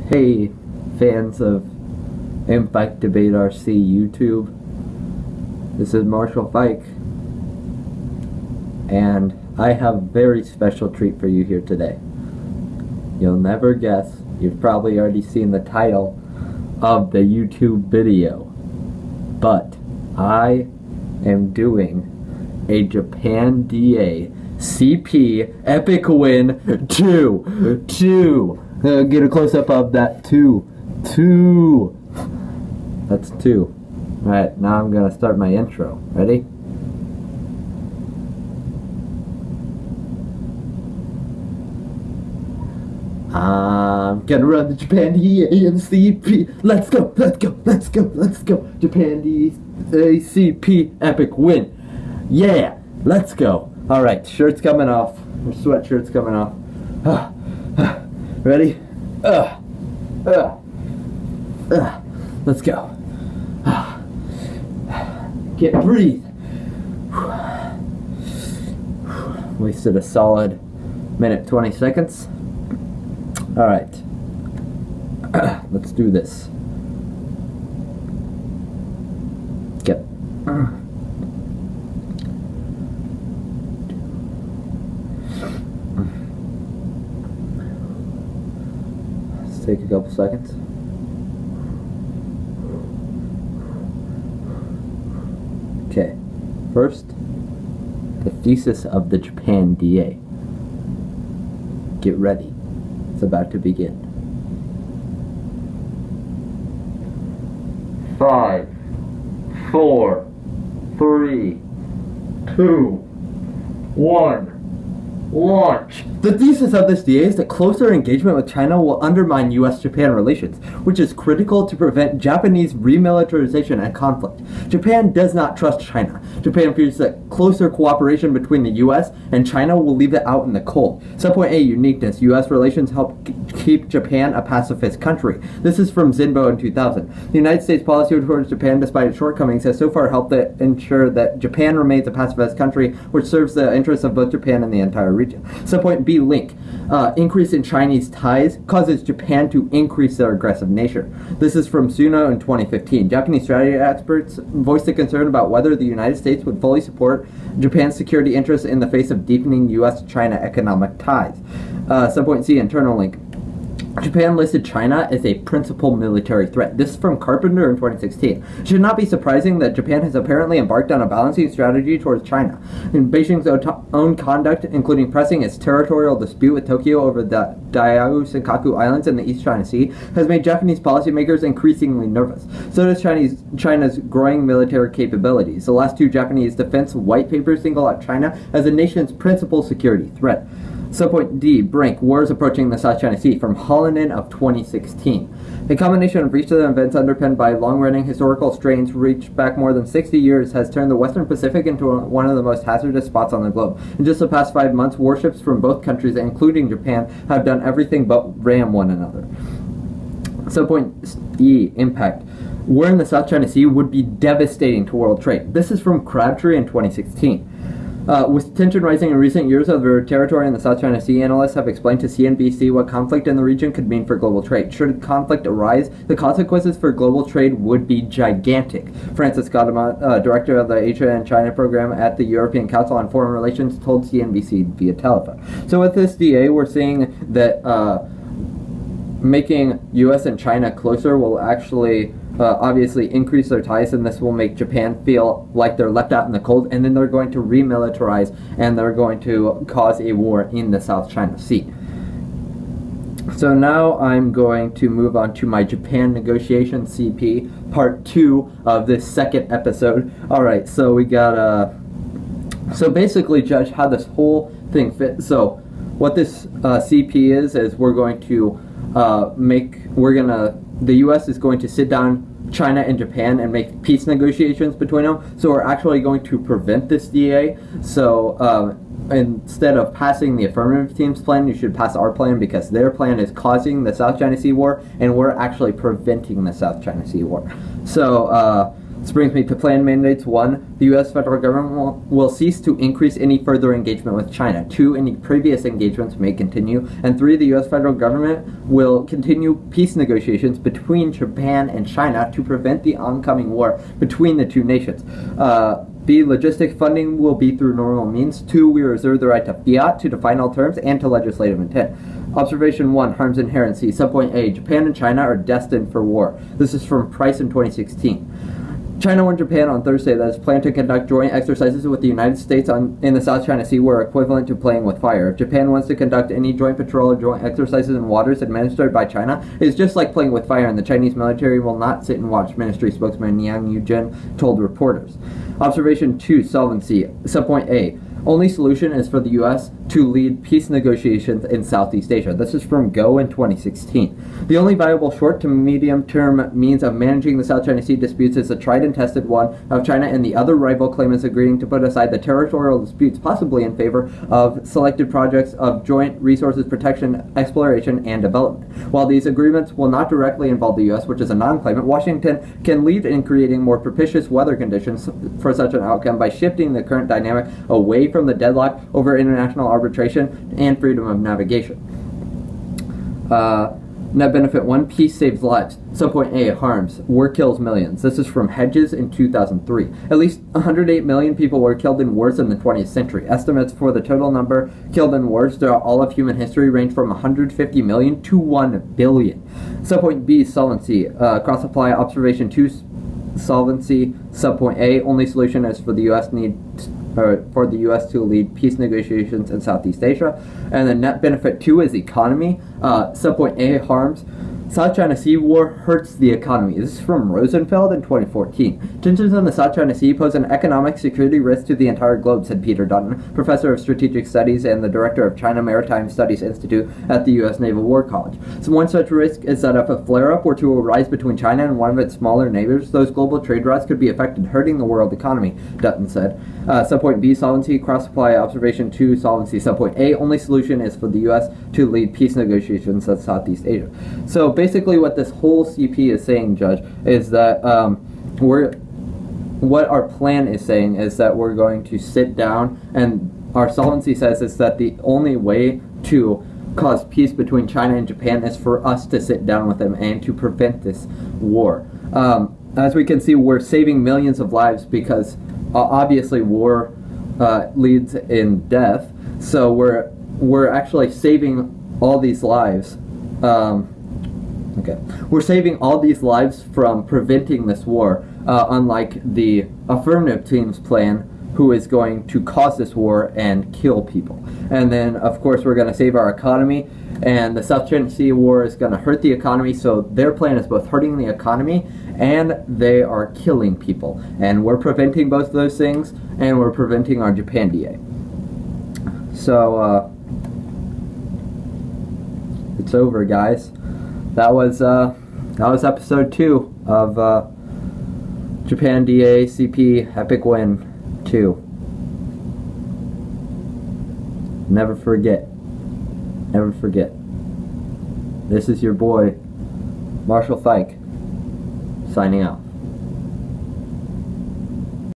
Hey, fans of Impact Debate RC YouTube. This is Marshall Fike, and I have a very special treat for you here today. You'll never guess, you've probably already seen the title of the YouTube video, but I am doing a Japan DA CP Epic Win 2. Get a close-up of that 2. That's 2. Alright, now I'm going to start my intro. Ready? I'm gonna run the Japan DA and CP. Let's go. Japan DA CP Epic Win. Yeah, let's go. Alright, shirt's coming off. Your sweatshirt's coming off. Ready? Let's go. Breathe. Wasted a solid minute 20 seconds. Alright. Let's do this. Get. Let's take a couple seconds. Okay. First, the thesis of the Japan DA. Get ready. It's about to begin. 5, 4, 3, 2, 1. Launch! The thesis of this DA is that closer engagement with China will undermine U.S.-Japan relations, which is critical to prevent Japanese remilitarization and conflict. Japan does not trust China. Japan fears that closer cooperation between the U.S. and China will leave it out in the cold. Subpoint A, uniqueness. U.S. relations help keep Japan a pacifist country. This is from Zinbo in 2000. The United States policy towards Japan, despite its shortcomings, has so far helped ensure that Japan remains a pacifist country, which serves the interests of both Japan and the entire region. Subpoint B, link. Increase in Chinese ties causes Japan to increase their aggressive nature. This is from Suno in 2015. Japanese strategy experts voiced a concern about whether the United States would fully support Japan's security interests in the face of deepening U.S.-China economic ties. Subpoint C, internal link. Japan listed China as a principal military threat. This is from Carpenter in 2016. It should not be surprising that Japan has apparently embarked on a balancing strategy towards China. In Beijing's own conduct, including pressing its territorial dispute with Tokyo over the Diaoyu Senkaku Islands in the East China Sea, has made Japanese policymakers increasingly nervous. So does China's growing military capabilities. The last two Japanese defense white papers single out China as the nation's principal security threat. Subpoint D, Brink, wars approaching the South China Sea, from Hallinan of 2016. A combination of recent events underpinned by long-running historical strains reached back more than 60 years has turned the Western Pacific into one of the most hazardous spots on the globe. In just the past 5 months, warships from both countries, including Japan, have done everything but ram one another. Subpoint E, impact. War in the South China Sea would be devastating to world trade. This is from Crabtree in 2016. With tension rising in recent years over territory in the South China Sea, analysts have explained to CNBC what conflict in the region could mean for global trade. Should conflict arise, the consequences for global trade would be gigantic. Francis Gaudama, director of the Asia and China program at the European Council on Foreign Relations, told CNBC via telephone. So with this DA, we're seeing that making U.S. and China closer will actually obviously increase their ties, and this will make Japan feel like they're left out in the cold, and then they're going to remilitarize and they're going to cause a war in the South China Sea. So now I'm going to move on to my Japan negotiation CP part 2 of this second episode. Alright, so we got so basically judge how this whole thing fits. So what this CP is we're going to the U.S. is going to sit down China and Japan and make peace negotiations between them. So we're actually going to prevent this DA. So instead of passing the affirmative team's plan, you should pass our plan, because their plan is causing the South China Sea War, and we're actually preventing the South China Sea War. So This brings me to planned mandates. 1. The U.S. federal government will cease to increase any further engagement with China. 2. Any previous engagements may continue. And 3. The U.S. federal government will continue peace negotiations between Japan and China to prevent the oncoming war between the two nations. B. Logistic funding will be through normal means. 2. We reserve the right to fiat, to define all terms, and to legislative intent. Observation 1. Harms inherency. Subpoint A. Japan and China are destined for war. This is from Price in 2016. China warned Japan on Thursday that its plan to conduct joint exercises with the United States in the South China Sea were equivalent to playing with fire. If Japan wants to conduct any joint patrol or joint exercises in waters administered by China, it is just like playing with fire, and the Chinese military will not sit and watch, Ministry spokesman Yang Yujin told reporters. Observation 2. Solvency. Subpoint A. Only solution is for the U.S. to lead peace negotiations in Southeast Asia. This is from Go in 2016. The only viable short to medium-term means of managing the South China Sea disputes is the tried and tested one of China and the other rival claimants agreeing to put aside the territorial disputes, possibly in favor of selected projects of joint resources protection, exploration, and development. While these agreements will not directly involve the U.S., which is a non-claimant, Washington can lead in creating more propitious weather conditions for such an outcome by shifting the current dynamic away from the deadlock over international arbitration and freedom of navigation. Net benefit 1. Peace saves lives. Subpoint A. Harms. War kills millions. This is from Hedges in 2003. At least 108 million people were killed in wars in the 20th century. Estimates for the total number killed in wars throughout all of human history range from 150 million to 1 billion. Subpoint B. Solvency. Cross-apply observation 2. Solvency. Subpoint A. Only solution is for the U.S. to lead peace negotiations in Southeast Asia. And the net benefit 2 is economy. Subpoint A. Harms. South China Sea War hurts the economy. This is from Rosenfeld in 2014. Tensions in the South China Sea pose an economic security risk to the entire globe, said Peter Dutton, professor of strategic studies and the director of China Maritime Studies Institute at the U.S. Naval War College. So one such risk is that if a flare-up were to arise between China and one of its smaller neighbors, those global trade routes could be affected, hurting the world economy, Dutton said. Subpoint B. Solvency. Cross-supply observation 2. Solvency. Subpoint A. Only solution is for the U.S. to lead peace negotiations in Southeast Asia. So basically what this whole CP is saying, Judge, is that what our plan is saying is that we're going to sit down, and our solvency says is that the only way to cause peace between China and Japan is for us to sit down with them and to prevent this war. As we can see, we're saving millions of lives because obviously war leads in death, so we're actually saving all these lives. We're saving all these lives from preventing this war, unlike the affirmative team's plan, who is going to cause this war and kill people. And then, of course, we're going to save our economy, and the South China Sea War is going to hurt the economy, so their plan is both hurting the economy and they are killing people. And we're preventing both of those things, and we're preventing our Japan DA. So, it's over, guys. That was episode 2 of Japan DA CP Epic Win 2. Never forget. Never forget. This is your boy, Marshall Fike, signing out.